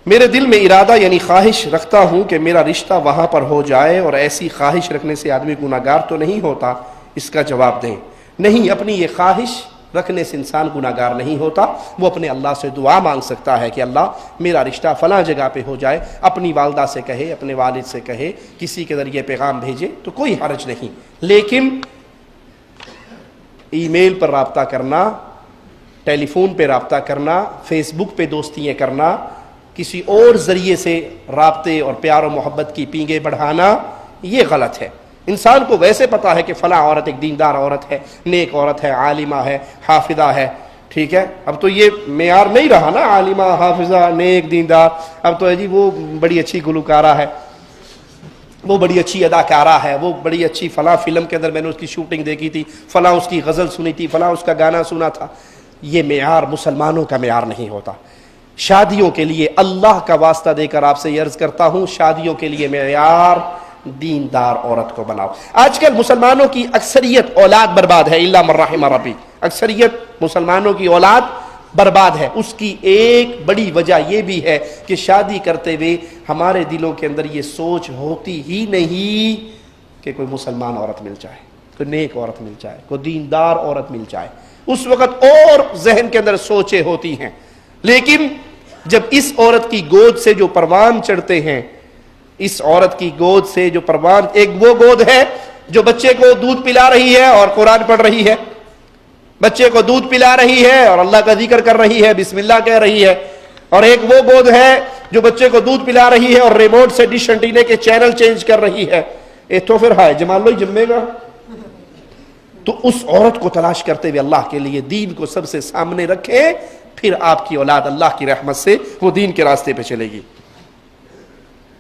میرے دل میں ارادہ یعنی خواہش رکھتا ہوں کہ میرا رشتہ وہاں پر ہو جائے، اور ایسی خواہش رکھنے سے آدمی گناہگار تو نہیں ہوتا؟ اس کا جواب دیں۔ نہیں، اپنی یہ خواہش رکھنے سے انسان گناہگار نہیں ہوتا، وہ اپنے اللہ سے دعا مانگ سکتا ہے کہ اللہ میرا رشتہ فلاں جگہ پہ ہو جائے، اپنی والدہ سے کہے، اپنے والد سے کہے، کسی کے ذریعے پیغام بھیجے تو کوئی حرج نہیں۔ لیکن ای میل پر رابطہ کرنا، ٹیلی فون پہ رابطہ کرنا، فیس بک پہ دوستیاں کرنا، کسی اور ذریعے سے رابطے اور پیار و محبت کی پینگیں بڑھانا، یہ غلط ہے۔ انسان کو ویسے پتا ہے کہ فلاں عورت ایک دیندار عورت ہے، نیک عورت ہے، عالمہ ہے، حافظہ ہے، ٹھیک ہے۔ اب تو یہ معیار نہیں رہا نا، عالمہ، حافظہ، نیک، دیندار، اب تو ہے جی وہ بڑی اچھی گلوکارہ ہے، وہ بڑی اچھی اداکارہ ہے، وہ بڑی اچھی فلاں فلم کے اندر میں نے اس کی شوٹنگ دیکھی تھی، فلاں اس کی غزل سنی تھی، فلاں اس کا گانا سنا تھا۔ یہ معیار مسلمانوں کا معیار نہیں ہوتا۔ شادیوں کے لیے اللہ کا واسطہ دے کر آپ سے یہ عرض کرتا ہوں، شادیوں کے لیے معیار دیندار عورت کو بناؤ۔ آج کل مسلمانوں کی اکثریت اولاد برباد ہے، الا من رحم ربی، اکثریت مسلمانوں کی اولاد برباد ہے۔ اس کی ایک بڑی وجہ یہ بھی ہے کہ شادی کرتے ہوئے ہمارے دلوں کے اندر یہ سوچ ہوتی ہی نہیں کہ کوئی مسلمان عورت مل جائے، کوئی نیک عورت مل جائے، کوئی دیندار عورت مل جائے۔ اس وقت اور ذہن کے اندر سوچیں ہوتی ہیں، لیکن جب اس عورت کی گود سے جو پروان چڑھتے ہیں، اس عورت کی گود سے جو پروان، ایک وہ گود ہے جو بچے کو دودھ پلا رہی ہے اور قرآن پڑھ رہی ہے، بچے کو دودھ پلا رہی ہے اور اللہ کا ذکر کر رہی ہے، بسم اللہ کہہ رہی ہے، اور ایک وہ گود ہے جو بچے کو دودھ پلا رہی ہے اور ریموٹ سے ڈش انٹینے کے چینل چینج کر رہی ہے۔ تو پھر ہائے جمال لو جمے گا۔ تو اس عورت کو تلاش کرتے ہوئے اللہ کے لیے دین کو سب سے سامنے رکھیں، پھر آپ کی اولاد اللہ کی رحمت سے وہ دین کے راستے پہ چلے گی۔